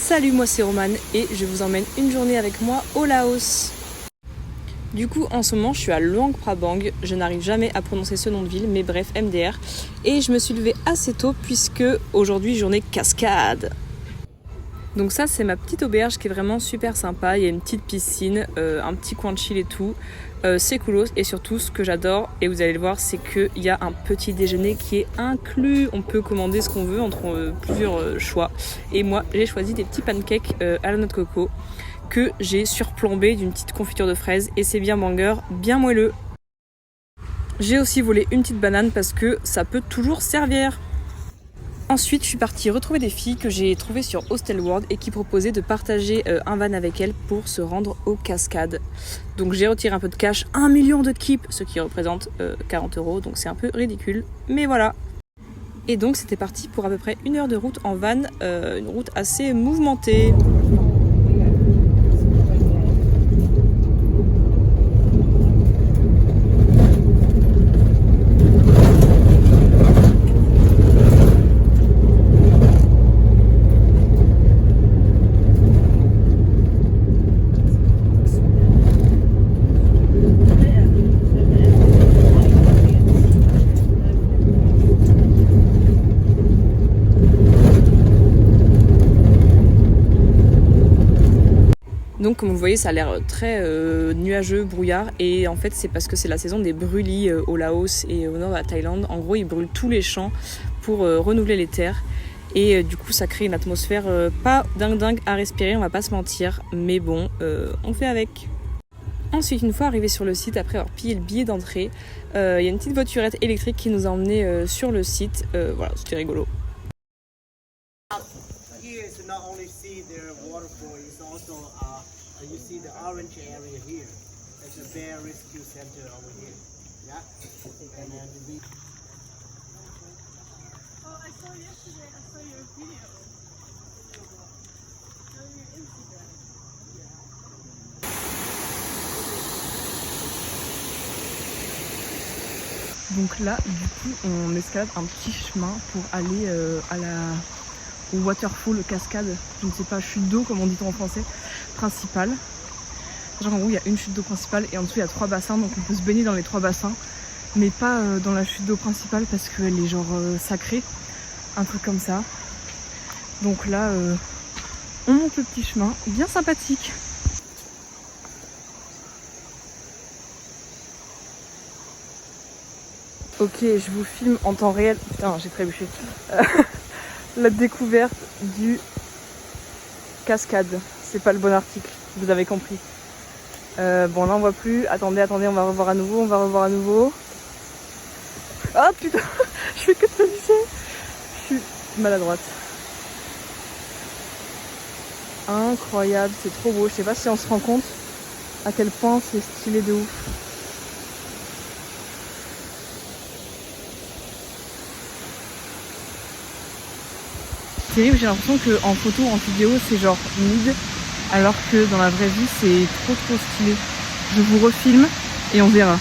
Salut, moi c'est Romane et je vous emmène une journée avec moi au Laos. Du coup, en ce moment, je suis à Luang Prabang. Je n'arrive jamais à prononcer ce nom de ville, mais bref, MDR. Et je me suis levée assez tôt puisque aujourd'hui, journée cascade. Donc ça, c'est ma petite auberge qui est vraiment super sympa. Il y a une petite piscine, un petit coin de chill et tout. C'est coolos et surtout, ce que j'adore, et vous allez le voir, c'est qu'il y a un petit déjeuner qui est inclus. On peut commander ce qu'on veut entre plusieurs choix. Et moi, j'ai choisi des petits pancakes à la noix de coco que j'ai surplombé d'une petite confiture de fraises et c'est bien banger, bien moelleux. J'ai aussi volé une petite banane parce que ça peut toujours servir. Ensuite, je suis partie retrouver des filles que j'ai trouvées sur Hostel World et qui proposaient de partager un van avec elles pour se rendre aux cascades. Donc j'ai retiré un peu de cash, 1 million de kips, ce qui représente 40 €, donc c'est un peu ridicule, mais voilà. Et donc c'était parti pour à peu près 1 heure de route en van, une route assez mouvementée. Donc comme vous le voyez, ça a l'air très nuageux, brouillard, et en fait c'est parce que c'est la saison des brûlis au Laos et au nord de la Thaïlande. En gros, ils brûlent tous les champs pour renouveler les terres et du coup ça crée une atmosphère pas dingue à respirer, on va pas se mentir, mais bon, on fait avec. Ensuite, une fois arrivé sur le site, après avoir payé le billet d'entrée, il y a une petite voiturette électrique qui nous a emmenés sur le site. Voilà, c'était rigolo. Here is not only see the waterfall, it's also you see the orange area here. It's a bear rescue center over here. Yeah, and then we. Oh, I saw yesterday. I saw your video on your Instagram. Donc là, du coup, on escalade un petit chemin pour aller au waterfall, cascade, je ne sais pas, chute d'eau comme on dit en français, principale. Genre en gros, il y a une chute d'eau principale et en dessous il y a 3 bassins, donc on peut se baigner dans les 3 bassins, mais pas dans la chute d'eau principale parce qu'elle est genre sacrée, un truc comme ça. Donc là, on monte le petit chemin, bien sympathique. Ok, je vous filme en temps réel. Putain, j'ai trébuché. La découverte du cascade. C'est pas le bon article, vous avez compris. Bon, là on voit plus. Attendez, on va revoir à nouveau. Ah putain, je fais que de trébucher. Je suis maladroite. Incroyable, c'est trop beau. Je sais pas si on se rend compte à quel point c'est stylé de ouf. C'est terrible, j'ai l'impression qu'en photo, en vidéo, c'est genre mid, alors que dans la vraie vie, c'est trop stylé. Je vous refilme et on verra.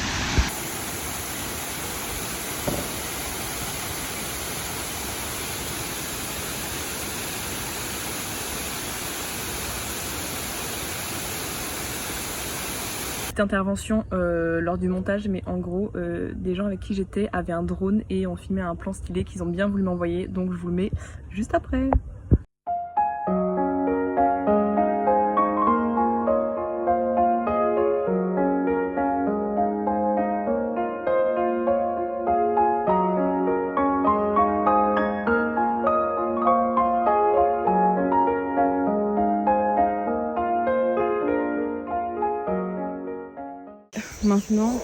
Petite intervention lors du montage, mais en gros, des gens avec qui j'étais avaient un drone et ont filmé un plan stylé qu'ils ont bien voulu m'envoyer, donc je vous le mets juste après. Maintenant,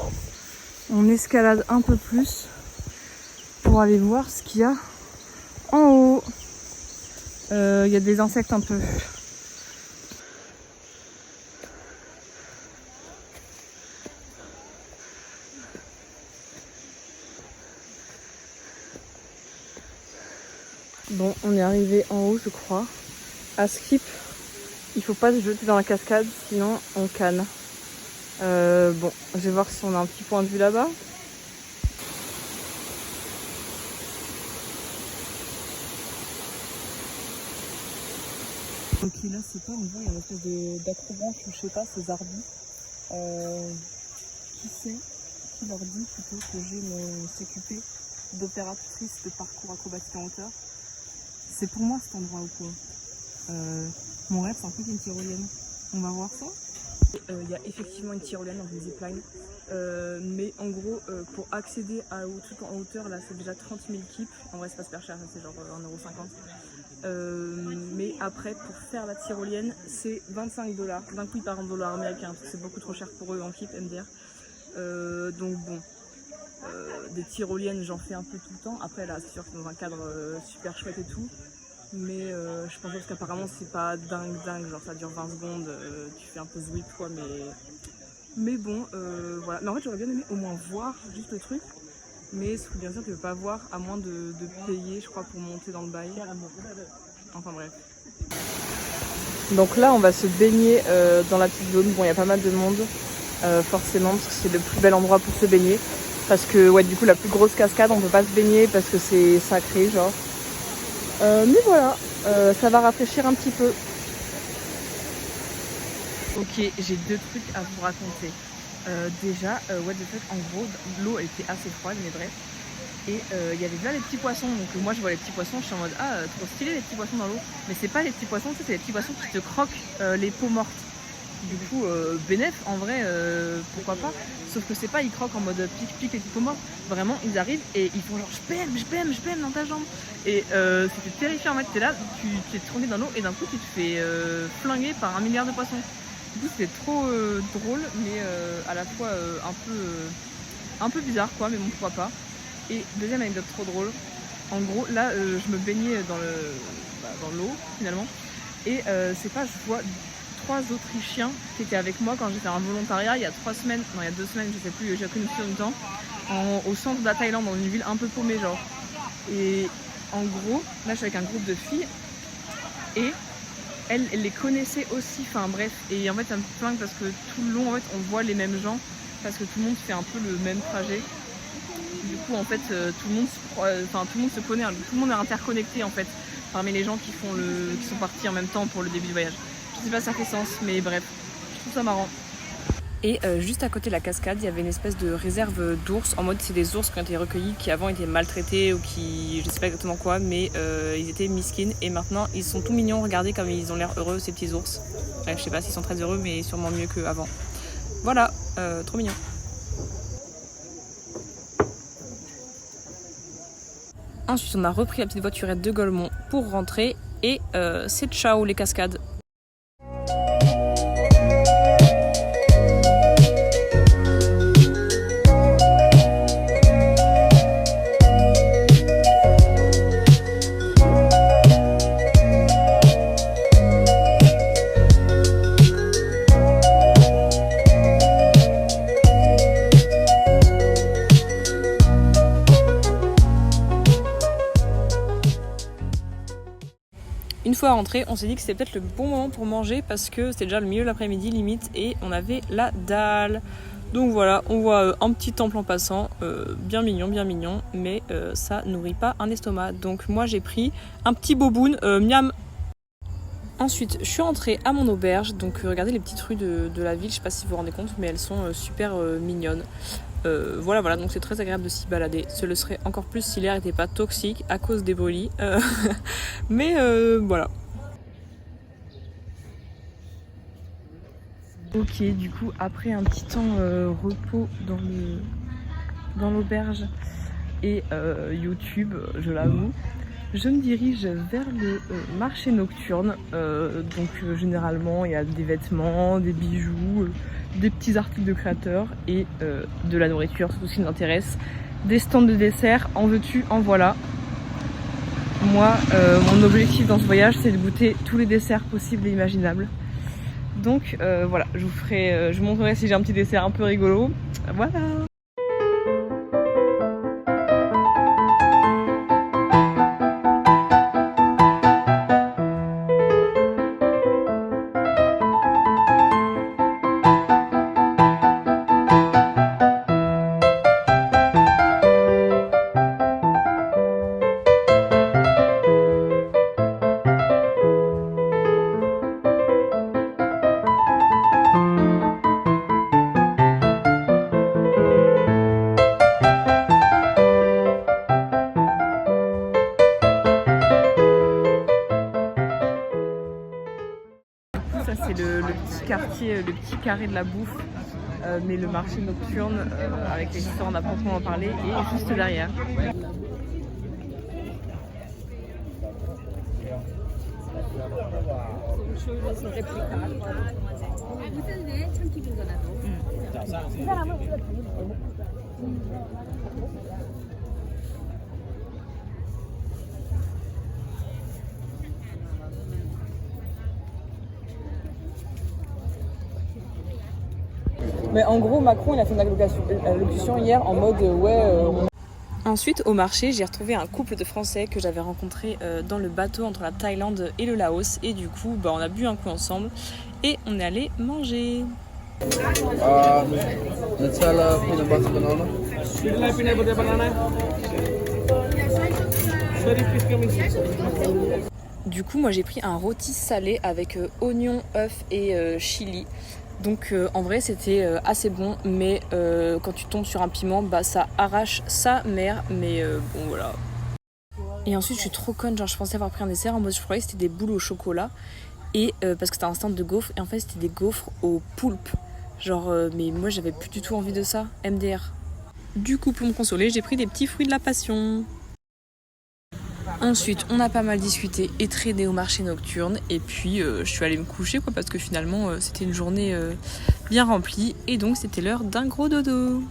on escalade un peu plus pour aller voir ce qu'il y a en haut. Il y a des insectes un peu. Bon, on est arrivé en haut, je crois. À Skip, il faut pas se jeter dans la cascade, sinon on canne. Bon, je vais voir si on a un petit point de vue là-bas. Ok, là c'est pas, on voit, il y a une espèce d'acrobranche ou je sais pas, ces arbus. Qui sait, qui leur dit plutôt que j'ai mon CQP d'opératrice de parcours acrobatique en hauteur. C'est pour moi cet endroit ou quoi. Mon rêve c'est un peu une tyrolienne. On va voir ça. Il y a effectivement une tyrolienne dans une zipline. Mais en gros, pour accéder au truc en hauteur, là c'est déjà 30 000 kips. En vrai c'est pas super cher, c'est genre 1,50 €. Mais après, pour faire la tyrolienne, c'est 25 $. D'un coup, ils parlent en dollars américains parce que c'est beaucoup trop cher pour eux en kip MDR. Donc bon, des tyroliennes, j'en fais un peu tout le temps. Après, là, c'est sûr que c'est dans un cadre super chouette et tout. Mais je pense qu'apparemment, c'est pas dingue. Genre, ça dure 20 secondes, tu fais un peu zwip quoi. Mais bon, voilà. Mais en fait, j'aurais bien aimé au moins voir juste le truc. Mais ce que bien sûr, tu peux pas voir à moins de payer, je crois, pour monter dans le bail. Enfin bref. Donc là, on va se baigner dans la petite zone. Bon, il y a pas mal de monde, forcément, parce que c'est le plus bel endroit pour se baigner. Parce que, ouais, du coup, la plus grosse cascade, on peut pas se baigner parce que c'est sacré, genre. Mais voilà, ça va rafraîchir un petit peu. Ok, j'ai deux trucs à vous raconter. Déjà, what the fuck, en gros, l'eau elle était assez froide, mais bref. Et il y avait déjà les petits poissons, donc moi je vois les petits poissons, je suis en mode ah trop stylé les petits poissons dans l'eau. Mais c'est pas les petits poissons, c'est les petits poissons qui te croquent les peaux mortes. Du coup, bénef, en vrai, pourquoi pas. Sauf que c'est pas ils croquent en mode pique les peaux mortes. Vraiment, ils arrivent et ils font genre je pème dans ta jambe. Et c'était terrifiant en fait, t'es là, tu t'es tourné dans l'eau et d'un coup tu te fais flinguer par 1 milliard de poissons. Du coup c'était trop drôle mais à la fois un peu bizarre quoi, mais bon pourquoi pas. Et deuxième anecdote trop drôle, en gros là je me baignais dans l'eau finalement et c'est pas, je vois 3 Autrichiens qui étaient avec moi quand j'ai fait un volontariat il y a 2 semaines, je sais plus, j'ai connu depuis longtemps, au centre de la Thaïlande dans une ville un peu paumée genre. Et en gros là je suis avec un groupe de filles et elle les connaissait aussi, enfin bref, et en fait ça me flingue parce que tout le long en fait on voit les mêmes gens parce que tout le monde fait un peu le même trajet. Du coup en fait tout le monde se connaît, tout le monde est interconnecté en fait parmi les gens qui sont partis en même temps pour le début du voyage. Je sais pas si ça fait sens, mais bref, je trouve ça marrant. Et juste à côté de la cascade, il y avait une espèce de réserve d'ours, en mode c'est des ours qui ont été recueillis, qui avant étaient maltraités ou qui, je sais pas exactement quoi, mais ils étaient miskins et maintenant ils sont tout mignons, regardez comme ils ont l'air heureux ces petits ours. Bref, je sais pas s'ils sont très heureux, mais sûrement mieux qu'avant. Voilà, trop mignon. Ensuite on a repris la petite voiturette de Golemont pour rentrer et c'est ciao les cascades. Une fois rentré, on s'est dit que c'était peut-être le bon moment pour manger parce que c'était déjà le milieu de l'après-midi limite et on avait la dalle. Donc voilà, on voit un petit temple en passant, bien mignon, mais ça nourrit pas un estomac. Donc moi j'ai pris un petit boboon, miam. Ensuite, je suis rentrée à mon auberge, donc regardez les petites rues de la ville, je sais pas si vous vous rendez compte, mais elles sont super mignonnes. Voilà, donc c'est très agréable de s'y balader. Ce le serait encore plus si l'air n'était pas toxique à cause des brûlis. Mais voilà. Ok, du coup, après un petit temps repos dans l'auberge et YouTube, je l'avoue, je me dirige vers le marché nocturne. Généralement, il y a des vêtements, des bijoux, des petits articles de créateurs et de la nourriture, c'est tout ce qui nous intéresse. Des stands de dessert, en veux-tu, en voilà. Moi, mon objectif dans ce voyage, c'est de goûter tous les desserts possibles et imaginables. Donc voilà, je vous montrerai si j'ai un petit dessert un peu rigolo. Voilà. ça c'est le petit quartier, le petit carré de la bouffe. Mais le marché nocturne avec les histoires on a proprement parlé est juste derrière. Mais en gros, Macron, il a fait une allocution hier en mode Ensuite, au marché, j'ai retrouvé un couple de Français que j'avais rencontré dans le bateau entre la Thaïlande et le Laos. Et du coup, on a bu un coup ensemble et on est allé manger. Nutella, peanut butter banana. Peanut butter banana. Du coup, moi j'ai pris un rôti salé avec oignon, œuf et chili. Donc en vrai c'était assez bon, mais quand tu tombes sur un piment, ça arrache sa mère, mais bon voilà. Et ensuite je suis trop conne, genre je pensais avoir pris un dessert en mode je croyais que c'était des boules au chocolat, et parce que c'était un stand de gaufres, et en fait c'était des gaufres au poulpe. Genre mais moi j'avais plus du tout envie de ça, MDR. Du coup pour me consoler j'ai pris des petits fruits de la passion. Ensuite, on a pas mal discuté et traîné au marché nocturne. Et puis, je suis allée me coucher parce que finalement, c'était une journée bien remplie. Et donc, c'était l'heure d'un gros dodo.